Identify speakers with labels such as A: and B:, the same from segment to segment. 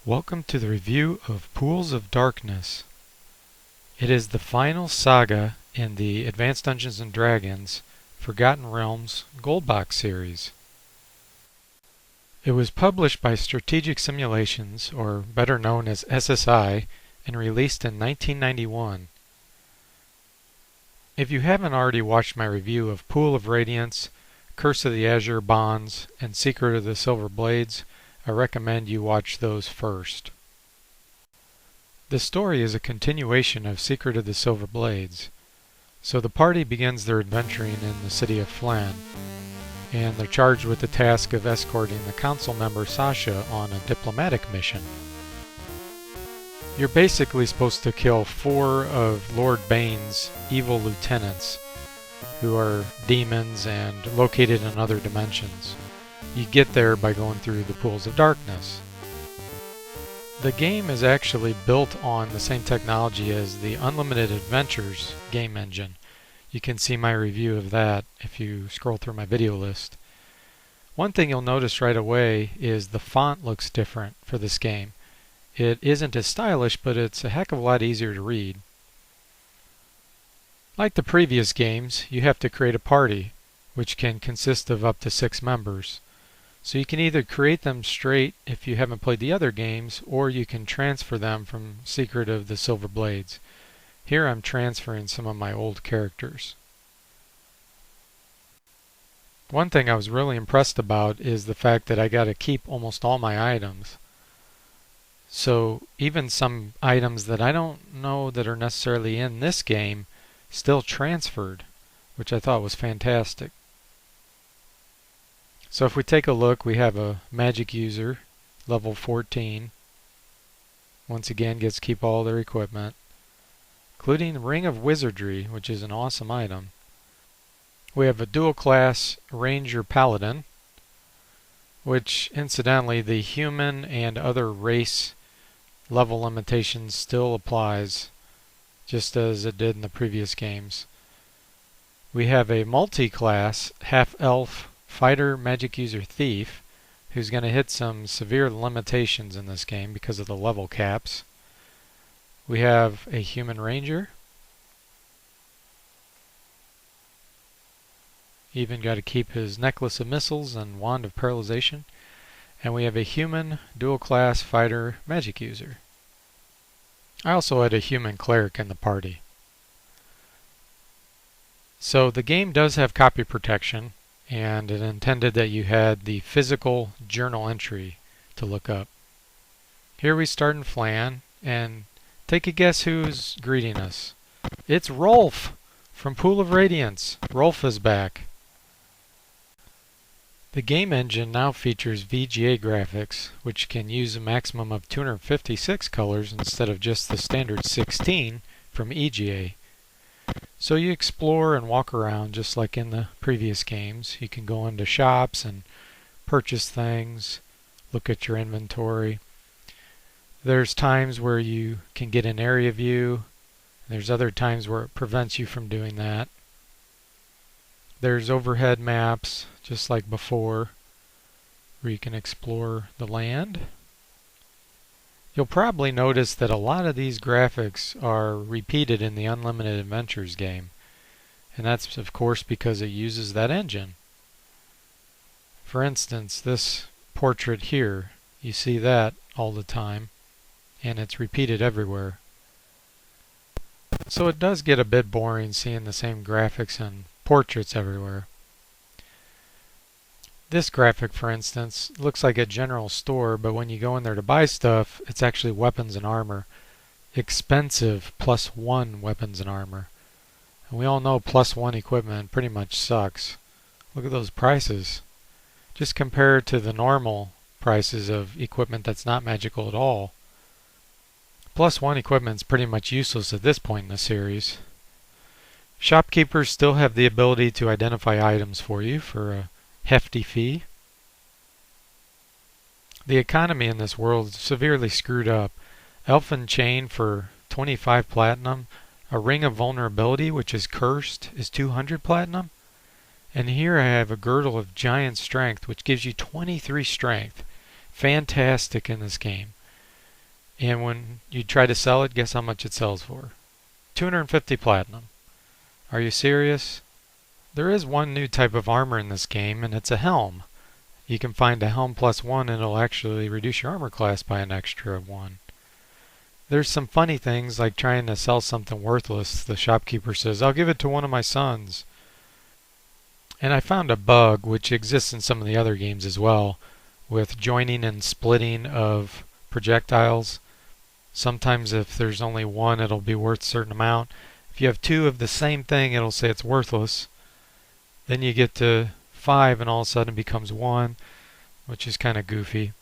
A: Welcome to the review of Pools of Darkness. It is the final saga in the Advanced Dungeons & Dragons Forgotten Realms Gold Box series. It was published by Strategic Simulations, or better known as SSI, and released in 1991. If you haven't already watched my review of Pool of Radiance, Curse of the Azure Bonds, and Secret of the Silver Blades, I recommend you watch those first. The story is a continuation of Secret of the Silver Blades. So the party begins their adventuring in the city of Flan, and they're charged with the task of escorting the council member Sasha on a diplomatic mission. You're basically supposed to kill 4 of Lord Bane's evil lieutenants, who are demons and located in other dimensions. You get there by going through the Pools of Darkness. The game is actually built on the same technology as the Unlimited Adventures game engine. You can see my review of that if you scroll through my video list. One thing you'll notice right away is the font looks different for this game. It isn't as stylish, but it's a heck of a lot easier to read. Like the previous games, you have to create a party, which can consist of up to 6 members. So you can either create them straight if you haven't played the other games, or you can transfer them from Secret of the Silver Blades. Here I'm transferring some of my old characters. One thing I was really impressed about is the fact that I got to keep almost all my items. So even some items that I don't know that are necessarily in this game still transferred, which I thought was fantastic. So if we take a look, we have a magic user, level 14. Once again, gets to keep all their equipment, including Ring of Wizardry, which is an awesome item. We have a dual class Ranger Paladin, which incidentally the human and other race level limitations still applies, just as it did in the previous games. We have a multi-class half-elf Fighter Magic User Thief, who's going to hit some severe limitations in this game because of the level caps. We have a Human Ranger. Even got to keep his Necklace of Missiles and Wand of Paralyzation. And we have a Human Dual Class Fighter Magic User. I also had a Human Cleric in the party. So the game does have copy protection, and it intended that you had the physical journal entry to look up. Here we start in Flan, and take a guess who's greeting us. It's Rolf from Pool of Radiance. Rolf is back. The game engine now features Vga Graphics, which can use a maximum of 256 colors instead of just the standard 16 from EGA. So you explore and walk around just like in the previous games. You can go into shops and purchase things, look at your inventory. There's times where you can get an area view. There's other times where it prevents you from doing that. There's overhead maps, just like before, where you can explore the land. You'll probably notice that a lot of these graphics are repeated in the Unlimited Adventures game, and that's of course because it uses that engine. For instance, this portrait here, you see that all the time, and it's repeated everywhere. So it does get a bit boring seeing the same graphics and portraits everywhere. This graphic, for instance, looks like a general store, but when you go in there to buy stuff, it's actually weapons and armor. Expensive +1 weapons and armor. And we all know +1 equipment pretty much sucks. Look at those prices. Just compare it to the normal prices of equipment that's not magical at all. +1 equipment is pretty much useless at this point in the series. Shopkeepers still have the ability to identify items for you for a hefty fee. The economy in this world is severely screwed up. Elfin Chain for 25 platinum. A Ring of Vulnerability, which is cursed, is 200 platinum. And here I have a Girdle of Giant Strength, which gives you 23 strength. Fantastic in this game. And when you try to sell it, guess how much it sells for? 250 platinum. Are you serious? There is one new type of armor in this game, and it's a Helm. You can find a Helm +1 and it'll actually reduce your armor class by an extra 1. There's some funny things like trying to sell something worthless. The shopkeeper says, "I'll give it to one of my sons." And I found a bug, which exists in some of the other games as well, with joining and splitting of projectiles. Sometimes if there's only one, it'll be worth a certain amount. If you have two of the same thing, it'll say it's worthless. Then you get to 5 and all of a sudden it becomes 1, which is kind of goofy.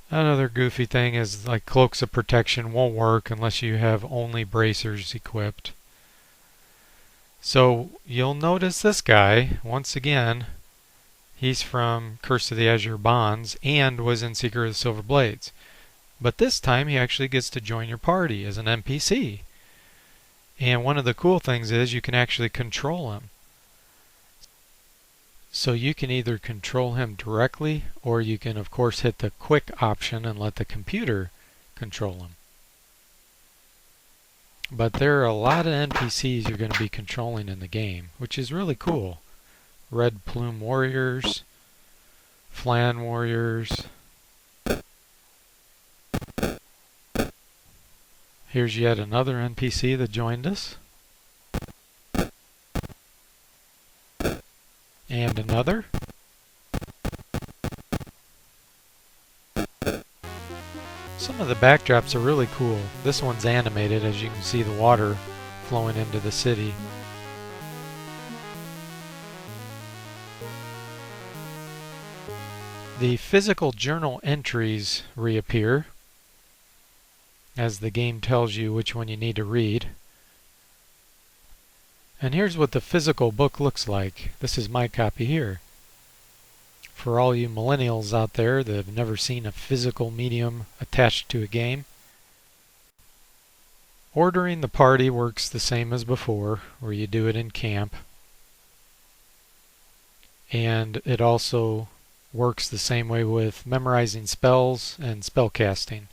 A: Another goofy thing is like cloaks of protection won't work unless you have only bracers equipped. So you'll notice this guy, once again, he's from Curse of the Azure Bonds and was in Seeker of the Silver Blades. But this time he actually gets to join your party as an NPC. And one of the cool things is you can actually control him. So you can either control him directly, or you can of course hit the quick option and let the computer control him. But there are a lot of NPCs you're going to be controlling in the game, which is really cool. Red Plume Warriors, Flan Warriors. Here's yet another NPC that joined us. And another. Some of the backdrops are really cool. This one's animated, as you can see the water flowing into the city. The physical journal entries reappear as the game tells you which one you need to read. And here's what the physical book looks like. This is my copy here. For all you millennials out there that have never seen a physical medium attached to a game, ordering the party works the same as before, where you do it in camp. And it also works the same way with memorizing spells and spell casting.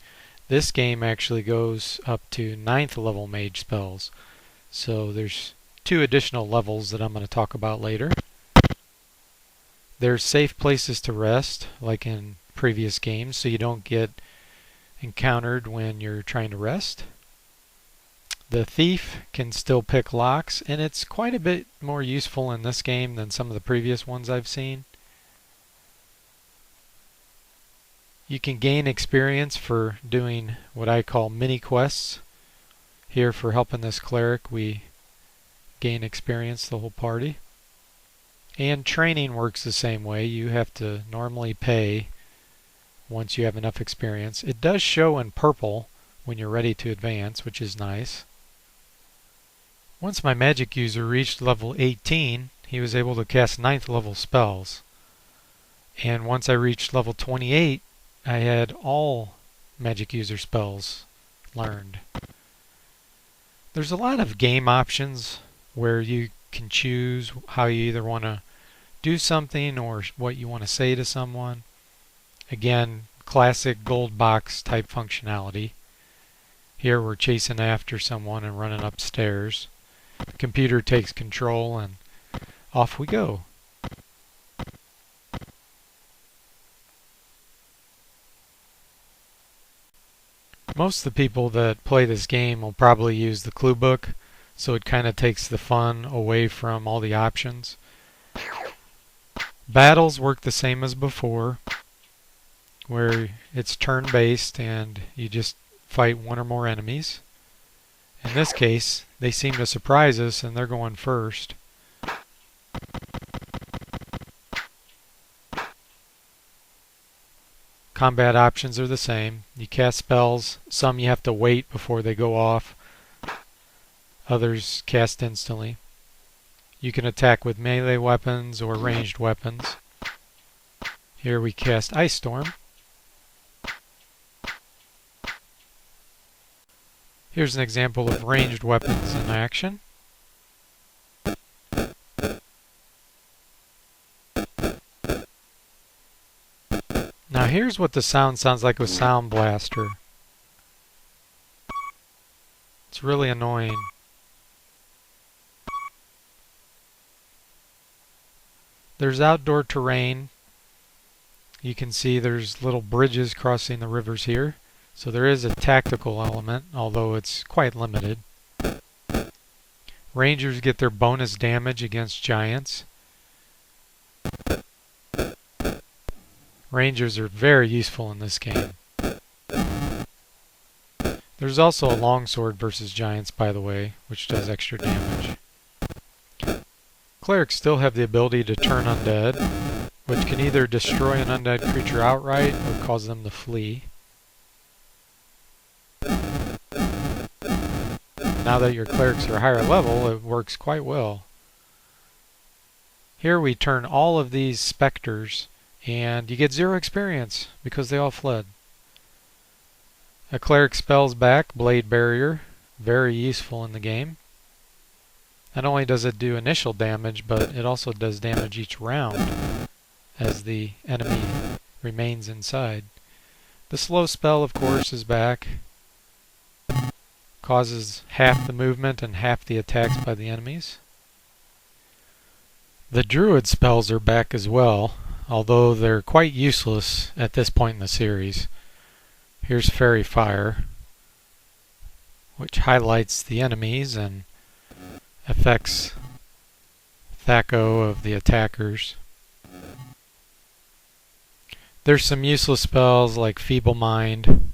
A: This game actually goes up to 9th level mage spells. So there's 2 additional levels that I'm going to talk about later. There's safe places to rest, like in previous games, so you don't get encountered when you're trying to rest. The thief can still pick locks, and it's quite a bit more useful in this game than some of the previous ones I've seen. You can gain experience for doing what I call mini quests. Here, for helping this cleric, we gain experience, the whole party. And training works the same way. You have to normally pay once you have enough experience. It does show in purple when you're ready to advance, which is nice. Once my magic user reached level 18, he was able to cast 9th level spells. And once I reached level 28, I had all magic user spells learned. There's a lot of game options where you can choose how you either want to do something or what you want to say to someone. Again, classic gold box type functionality. Here we're chasing after someone and running upstairs. The computer takes control and off we go. Most of the people that play this game will probably use the clue book, so it kind of takes the fun away from all the options. Battles work the same as before, where it's turn-based and you just fight one or more enemies. In this case, they seem to surprise us and they're going first. Combat options are the same. You cast spells. Some you have to wait before they go off. others cast instantly. You can attack with melee weapons or ranged weapons. Here we cast Ice Storm. Here's an example of ranged weapons in action. Now here's what the sound sounds like with Sound Blaster. It's really annoying. There's outdoor terrain. You can see there's little bridges crossing the rivers here. So there is a tactical element, although it's quite limited. Rangers get their bonus damage against giants. Rangers are very useful in this game. There's also a longsword versus giants, by the way, which does extra damage. Clerics still have the ability to turn undead, which can either destroy an undead creature outright or cause them to flee. Now that your clerics are higher level, it works quite well. Here we turn all of these specters, and you get 0 experience because they all fled. A cleric spells back, Blade Barrier, very useful in the game. Not only does it do initial damage, but it also does damage each round as the enemy remains inside. The slow spell, of course, is back. Causes half the movement and half the attacks by the enemies. The Druid Spells are back as well, although they're quite useless at this point in the series. Here's Fairy Fire, which highlights the enemies and affects Thaco of the attackers. There's some useless spells like Feeble Mind,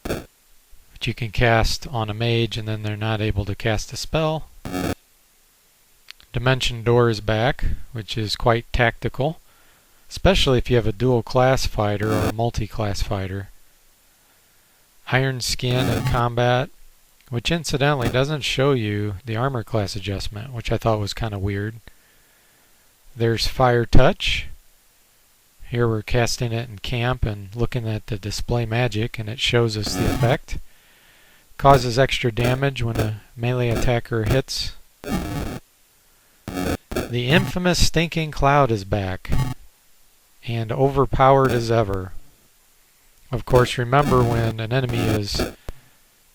A: which you can cast on a mage and then they're not able to cast a spell. Dimension Door is back, which is quite tactical, especially if you have a dual class fighter or a multi-class fighter. Iron Skin in combat, which incidentally doesn't show you the armor class adjustment, which I thought was kind of weird. There's Fire Touch. Here we're casting it in camp and looking at the display magic, and it shows us the effect. Causes extra damage when a melee attacker hits. The infamous Stinking Cloud is back, and overpowered as ever. Of course, remember when an enemy is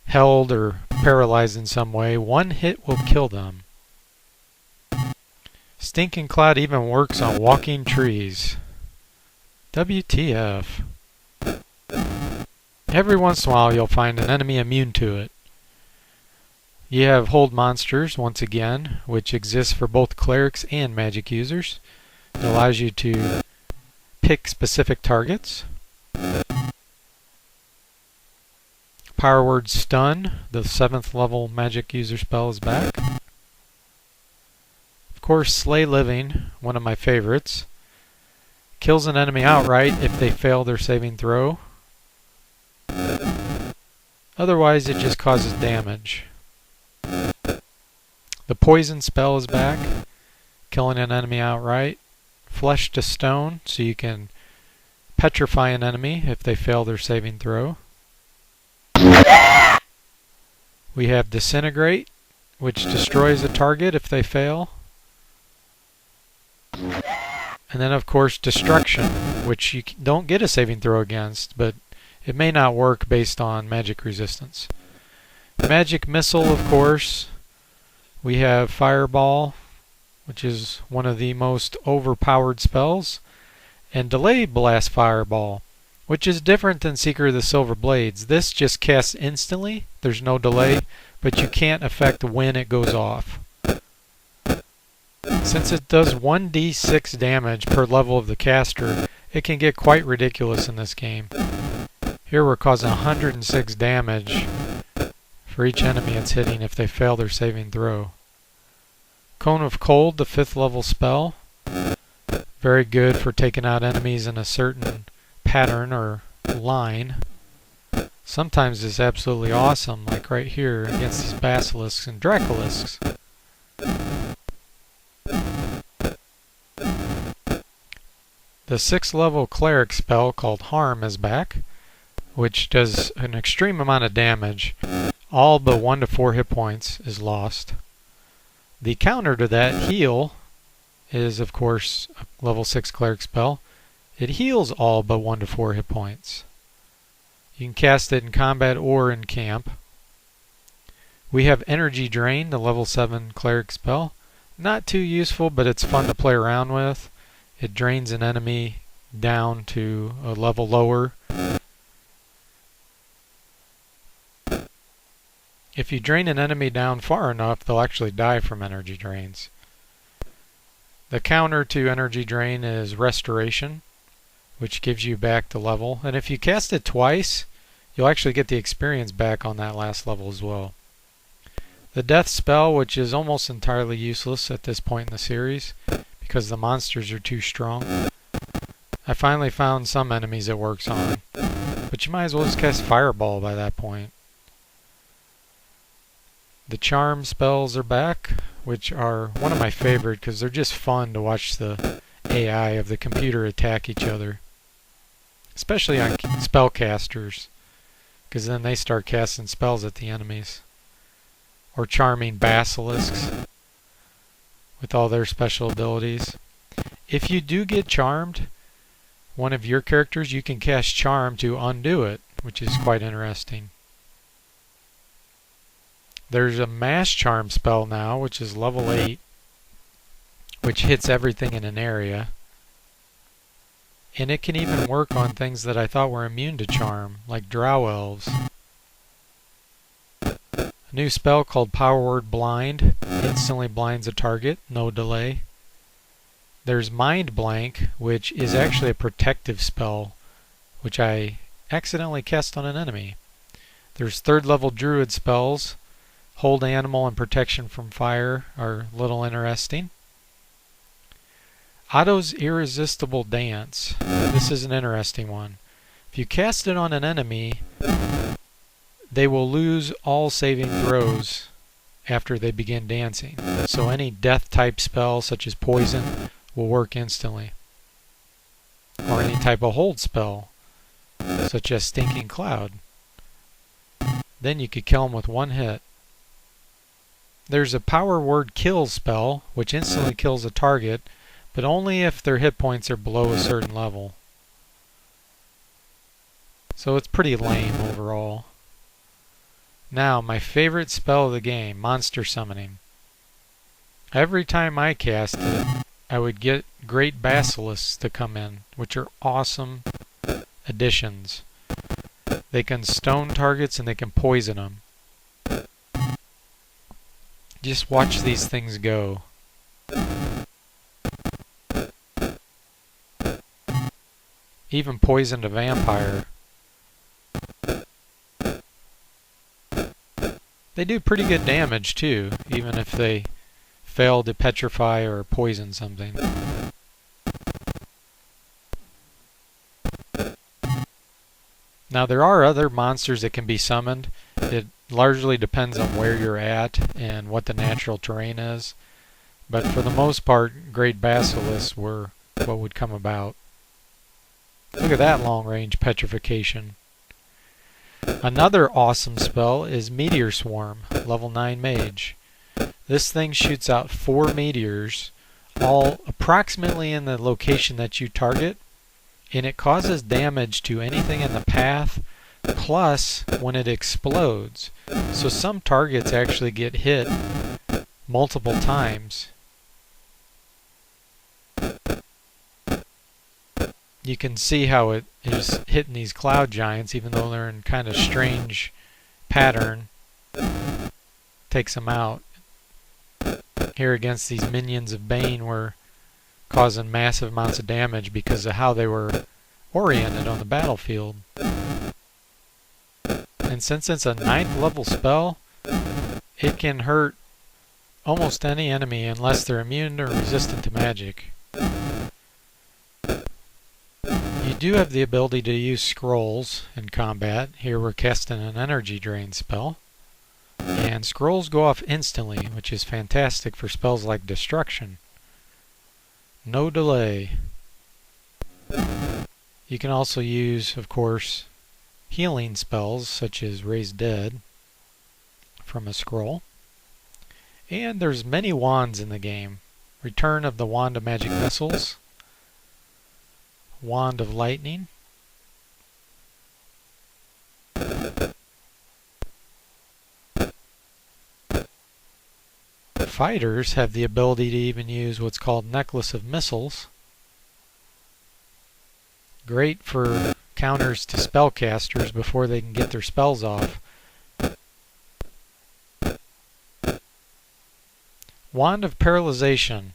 A: held or paralyzed in some way, one hit will kill them. Stinking Cloud even works on walking trees. WTF. Every once in a while you'll find an enemy immune to it. You have Hold Monsters, once again, which exists for both clerics and magic users. It allows you to pick specific targets. Power Word Stun, the 7th level magic user spell, is back. Of course, Slay Living, one of my favorites. Kills an enemy outright if they fail their saving throw. Otherwise, it just causes damage. The Poison spell is back, killing an enemy outright. Flesh to Stone, so you can petrify an enemy if they fail their saving throw. We have Disintegrate, which destroys a target if they fail. And then of course Destruction, which you don't get a saving throw against, but it may not work based on magic resistance. Magic Missile, of course. We have Fireball, which is one of the most overpowered spells. And Delay Blast Fireball, which is different than Seeker of the Silver Blades. This just casts instantly, there's no delay, but you can't affect when it goes off. Since it does 1d6 damage per level of the caster, it can get quite ridiculous in this game. Here we're causing 106 damage for each enemy it's hitting if they fail their saving throw. Cone of Cold, the 5th level spell. Very good for taking out enemies in a certain pattern or line. Sometimes it's absolutely awesome, like right here against these basilisks and dracolisks. The 6th level cleric spell called Harm is back, which does an extreme amount of damage. All but 1 to 4 hit points is lost. The counter to that, Heal, is of course a level 6 cleric spell. It heals all but 1 to 4 hit points. You can cast it in combat or in camp. We have Energy Drain, the level 7 cleric spell. Not too useful, but it's fun to play around with. It drains an enemy down to a level lower. If you drain an enemy down far enough, they'll actually die from energy drains. The counter to Energy Drain is Restoration, which gives you back the level. And if you cast it twice, you'll actually get the experience back on that last level as well. The Death spell, which is almost entirely useless at this point in the series because the monsters are too strong. I finally found some enemies it works on, but you might as well just cast Fireball by that point. The Charm spells are back, which are one of my favorite because they're just fun to watch the AI of the computer attack each other. Especially on spellcasters, because then they start casting spells at the enemies. Or charming basilisks with all their special abilities. If you do get charmed, one of your characters, you can cast Charm to undo it, which is quite interesting. There's a Mass Charm spell now, which is level 8, which hits everything in an area. And it can even work on things that I thought were immune to charm, like drow elves. A new spell called Power Word Blind instantly blinds a target, no delay. There's Mind Blank, which is actually a protective spell, which I accidentally cast on an enemy. There's 3rd level Druid Spells. Hold Animal and Protection from Fire are a little interesting. Otto's Irresistible Dance. This is an interesting one. If you cast it on an enemy, they will lose all saving throws after they begin dancing. So any death type spell such as Poison will work instantly. Or any type of hold spell such as Stinking Cloud. Then you could kill them with 1 hit. There's a Power Word Kill spell which instantly kills a target, but only if their hit points are below a certain level. So it's pretty lame overall. Now, my favorite spell of the game, Monster Summoning. Every time I cast it, I would get Great Basilisks to come in, which are awesome additions. They can stone targets and they can poison them. Just watch these things go. Even poisoned a vampire. They do pretty good damage too, even if they fail to petrify or poison something. Now there are other monsters that can be summoned. It largely depends on where you're at and what the natural terrain is. But for the most part, Great Basilisks were what would come about. Look at that long-range petrification. Another awesome spell is Meteor Swarm, level 9 mage. This thing shoots out 4 meteors, all approximately in the location that you target, and it causes damage to anything in the path, plus when it explodes. So some targets actually get hit multiple times. You can see how it is hitting these cloud giants, even though they're in kind of strange pattern. Takes them out. Here against these minions of Bane, we're causing massive amounts of damage because of how they were oriented on the battlefield. And since it's a 9th level spell, it can hurt almost any enemy unless they're immune or resistant to magic. You do have the ability to use scrolls in combat. Here we're casting an energy drain spell. And scrolls go off instantly, which is fantastic for spells like destruction. No delay. You can also use, of course, healing spells such as Raise Dead from a scroll. And there's many wands in the game. Return of the Wand of Magic Missiles, Wand of Lightning, fighters have the ability to even use what's called Necklace of Missiles. Great for counters to spellcasters before they can get their spells off. Wand of Paralyzation.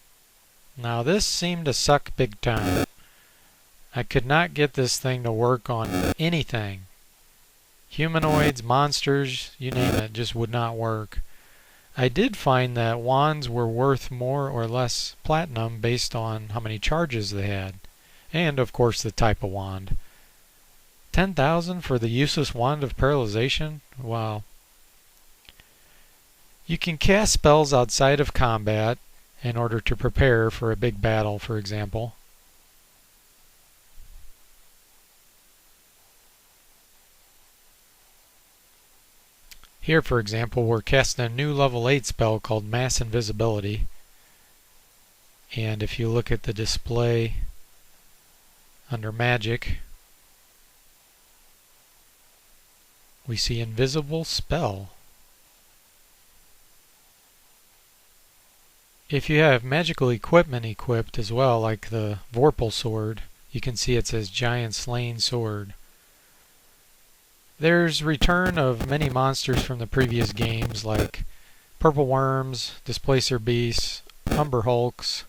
A: Now this seemed to suck big time. I could not get this thing to work on anything. Humanoids, monsters, you name it, just would not work. I did find that wands were worth more or less platinum based on how many charges they had. And of course the type of wand. 10,000 for the useless Wand of Paralyzation? Wow. You can cast spells outside of combat in order to prepare for a big battle, for example. Here, for example, we're casting a new level 8 spell called Mass Invisibility. And if you look at the display under Magic, we see Invisible Spell. If you have magical equipment equipped as well, like the Vorpal Sword, you can see it says Giant Slaying Sword. There's return of many monsters from the previous games like Purple Worms, Displacer Beasts, Umber Hulks,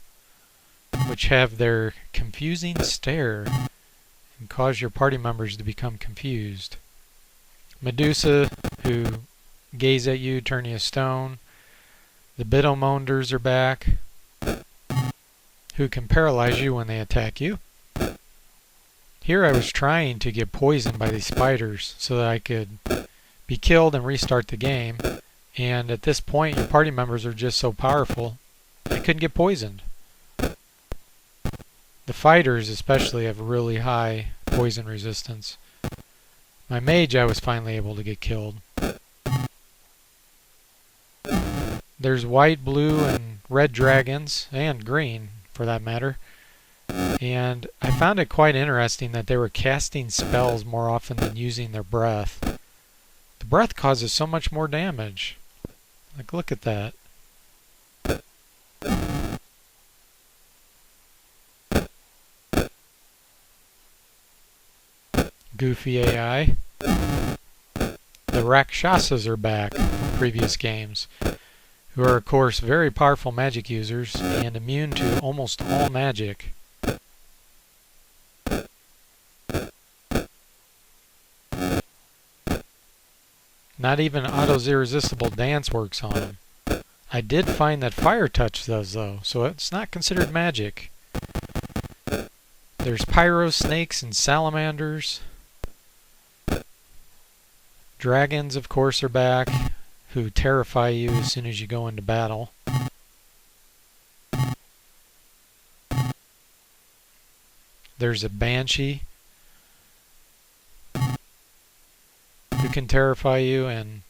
A: which have their confusing stare and cause your party members to become confused. Medusa, who gaze at you, turn you to stone. The Bidomonders are back, who can paralyze you when they attack you. Here I was trying to get poisoned by these spiders so that I could be killed and restart the game. And at this point your party members are just so powerful, I couldn't get poisoned. The fighters especially have really high poison resistance. My mage I was finally able to get killed. There's white, blue, and red dragons, and green for that matter. And I found it quite interesting that they were casting spells more often than using their breath. The breath causes so much more damage. Like, look at that. Goofy AI. The Rakshasas are back from previous games, who are of course very powerful magic users and immune to almost all magic. Not even Otto's Irresistible Dance works on them. I did find that Fire Touch does though, so it's not considered magic. There's Pyro Snakes and Salamanders. Dragons, of course, are back, who terrify you as soon as you go into battle. There's a Banshee, who can terrify you, and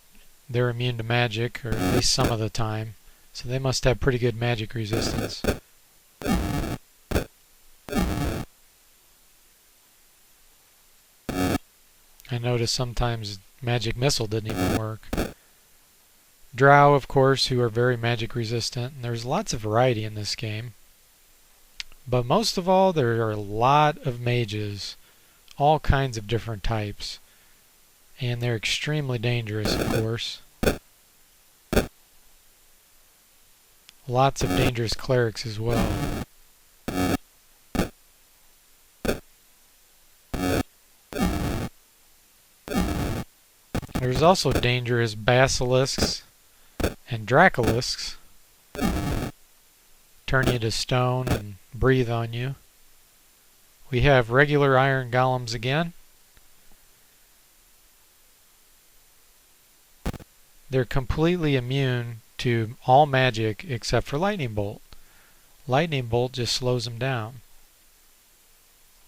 A: they're immune to magic, or at least some of the time. So they must have pretty good magic resistance. I noticed sometimes Magic Missile didn't even work. Drow, of course, who are very magic resistant. And there's lots of variety in this game. But most of all, there are a lot of mages. All kinds of different types. And they're extremely dangerous, of course. Lots of dangerous clerics as well. There's also dangerous basilisks and dracolisks. Turn you to stone and breathe on you. We have regular iron golems again. They're completely immune to all magic except for lightning bolt. Lightning bolt just slows them down.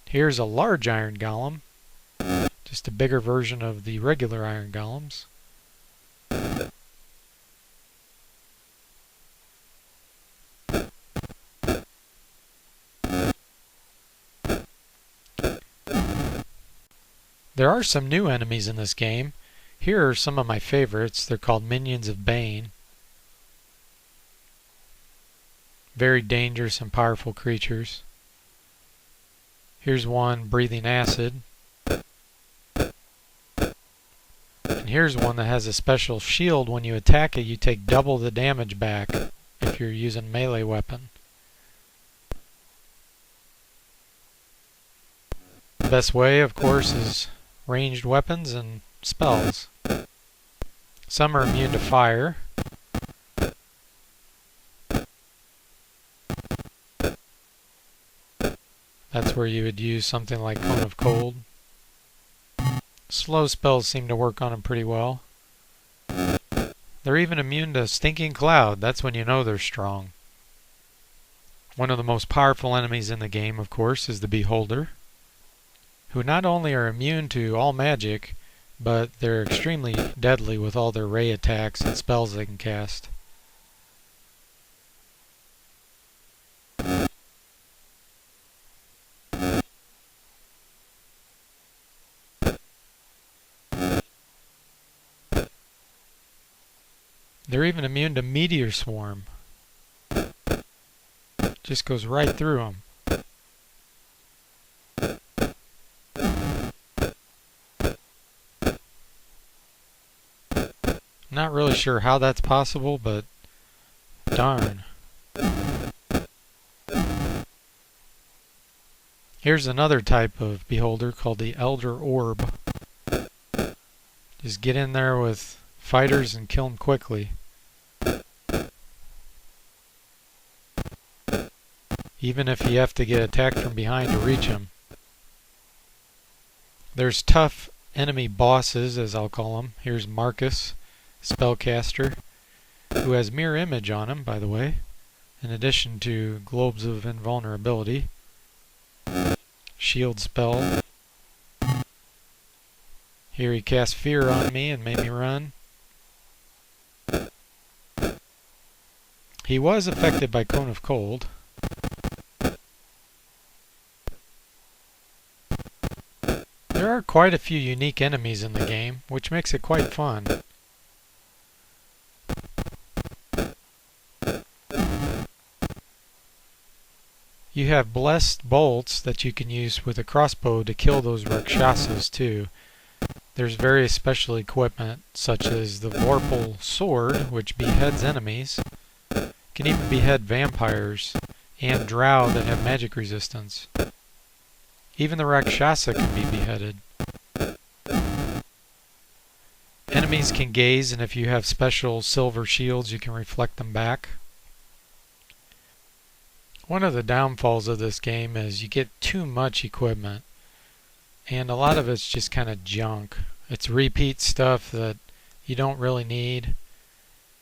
A: Here's a large iron golem, just a bigger version of the regular iron golems. There are some new enemies in this game. Here are some of my favorites. They're called minions of Bane. Very dangerous and powerful creatures. Here's one breathing acid. And here's one that has a special shield. When you attack it, you take double the damage back if you're using a melee weapon. The best way, of course, is ranged weapons and spells. Some are immune to fire. That's where you would use something like Cone of Cold. Slow spells seem to work on them pretty well. They're even immune to Stinking Cloud. That's when you know they're strong. One of the most powerful enemies in the game, of course, is the Beholder, who not only are immune to all magic, but they're extremely deadly with all their ray attacks and spells they can cast. They're even immune to Meteor Swarm. Just goes right through them. Not really sure how that's possible, but darn. Here's another type of beholder called the Elder Orb. Just get in there with fighters and kill them quickly. Even if you have to get attacked from behind to reach them. There's tough enemy bosses, as I'll call them. Here's Marcus, spellcaster, who has mirror image on him, by the way, in addition to globes of invulnerability. Shield spell. Here he cast fear on me and made me run. He was affected by Cone of Cold. There are quite a few unique enemies in the game, which makes it quite fun. You have blessed bolts that you can use with a crossbow to kill those Rakshasas too. There's various special equipment, such as the Vorpal sword, which beheads enemies. Can even behead vampires and drow that have magic resistance. Even the Rakshasa can be beheaded. Enemies can gaze, and if you have special silver shields, you can reflect them back. One of the downfalls of this game is you get too much equipment, and a lot of it's just kind of junk. It's repeat stuff that you don't really need,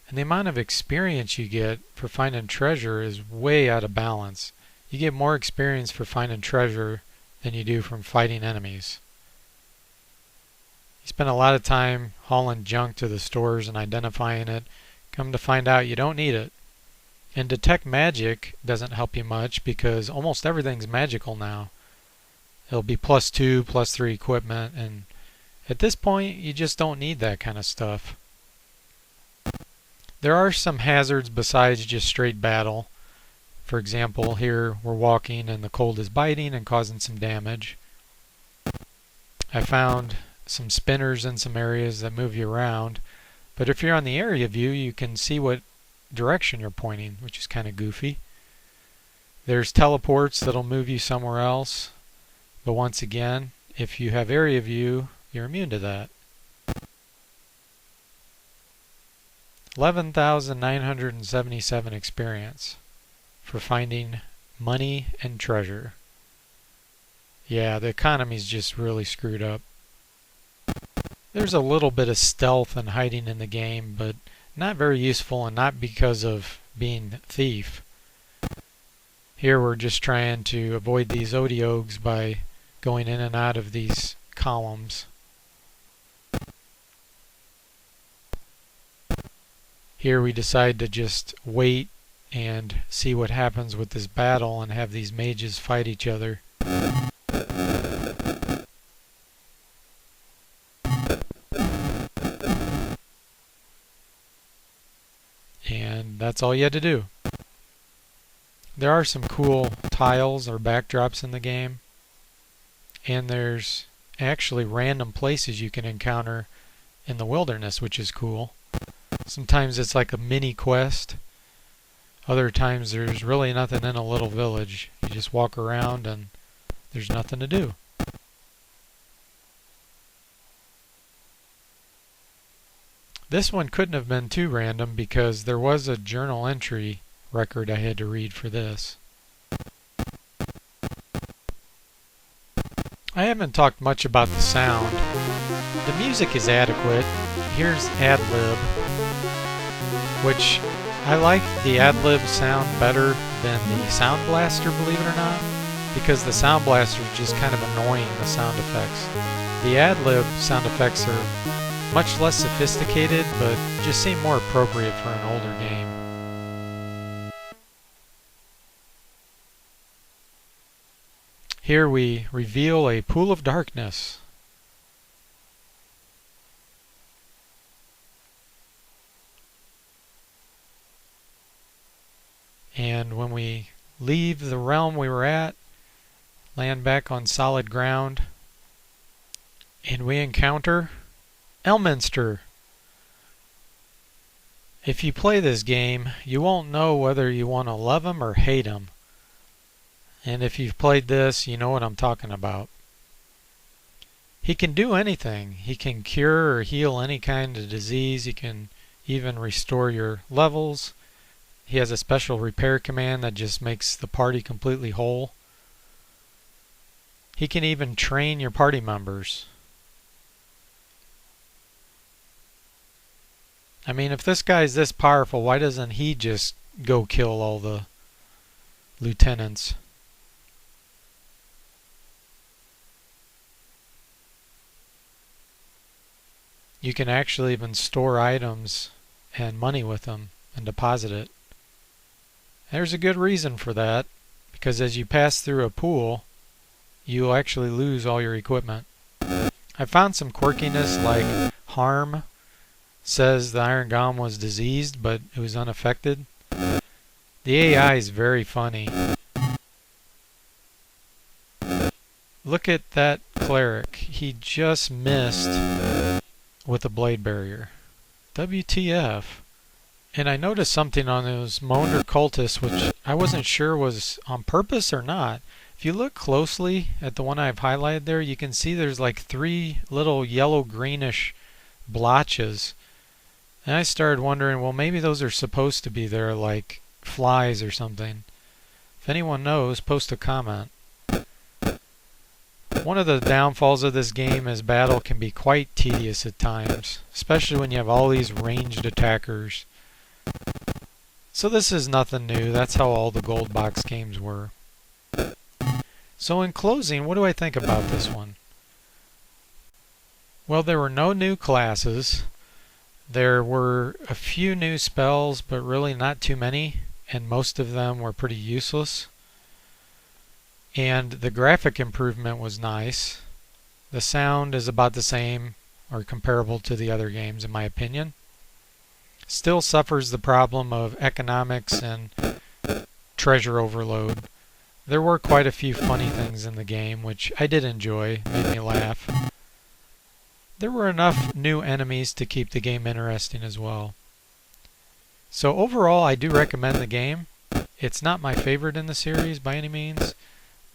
A: and the amount of experience you get for finding treasure is way out of balance. You get more experience for finding treasure than you do from fighting enemies. You spend a lot of time hauling junk to the stores and identifying it. Come to find out you don't need it. And detect magic doesn't help you much because almost everything's magical now. It'll be +2, +3 equipment, and at this point you just don't need that kind of stuff. There are some hazards besides just straight battle. For example, here we're walking and the cold is biting and causing some damage. I found some spinners in some areas that move you around, but if you're on the area view you can see what direction you're pointing, which is kind of goofy. There's teleports that'll move you somewhere else, but once again, if you have area view, you're immune to that. 11,977 experience for finding money and treasure. Yeah, the economy's just really screwed up. There's a little bit of stealth and hiding in the game, but not very useful, and not because of being thief. Here we're just trying to avoid these odiogs by going in and out of these columns. Here we decide to just wait and see what happens with this battle and have these mages fight each other. And that's all you had to do. There are some cool tiles or backdrops in the game, and there's actually random places you can encounter in the wilderness, which is cool. Sometimes it's like a mini quest. Other times there's really nothing in a little village. You just walk around and there's nothing to do. This one couldn't have been too random because there was a journal entry record I had to read for this. I haven't talked much about the sound. The music is adequate. Here's ad-lib, which I like the ad-lib sound better than the sound blaster, believe it or not, because the sound blaster is just kind of annoying, the sound effects. The ad-lib sound effects are much less sophisticated, but just seem more appropriate for an older game. Here we reveal a pool of darkness. And when we leave the realm we were at, land back on solid ground, and we encounter Elminster. If you play this game, you won't know whether you want to love him or hate him. And if you've played this, you know what I'm talking about. He can do anything. He can cure or heal any kind of disease. He can even restore your levels. He has a special repair command that just makes the party completely whole. He can even train your party members. I mean, if this guy's this powerful, why doesn't he just go kill all the lieutenants? You can actually even store items and money with them and deposit it. There's a good reason for that, because as you pass through a pool, you'll actually lose all your equipment. I found some quirkiness, like Harm says the Iron Golem was diseased, but it was unaffected. The AI is very funny. Look at that cleric. He just missed with a blade barrier. WTF. And I noticed something on those Monder cultists, which I wasn't sure was on purpose or not. If you look closely at the one I've highlighted there, you can see there's like 3 little yellow-greenish blotches. And I started wondering, well, maybe those are supposed to be there like flies or something. If anyone knows, post a comment. One of the downfalls of this game is battle can be quite tedious at times, especially when you have all these ranged attackers. So this is nothing new. That's how all the gold box games were. So in closing, what do I think about this one? Well, there were no new classes. There were a few new spells, but really not too many, and most of them were pretty useless. And the graphic improvement was nice. The sound is about the same or comparable to the other games, in my opinion. Still suffers the problem of economics and treasure overload. There were quite a few funny things in the game, which I did enjoy, made me laugh. There were enough new enemies to keep the game interesting as well. So overall, I do recommend the game. It's not my favorite in the series by any means,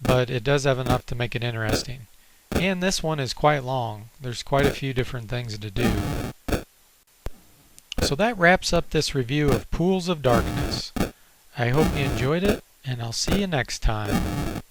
A: but it does have enough to make it interesting. And this one is quite long. There's quite a few different things to do. So that wraps up this review of Pools of Darkness. I hope you enjoyed it, and I'll see you next time.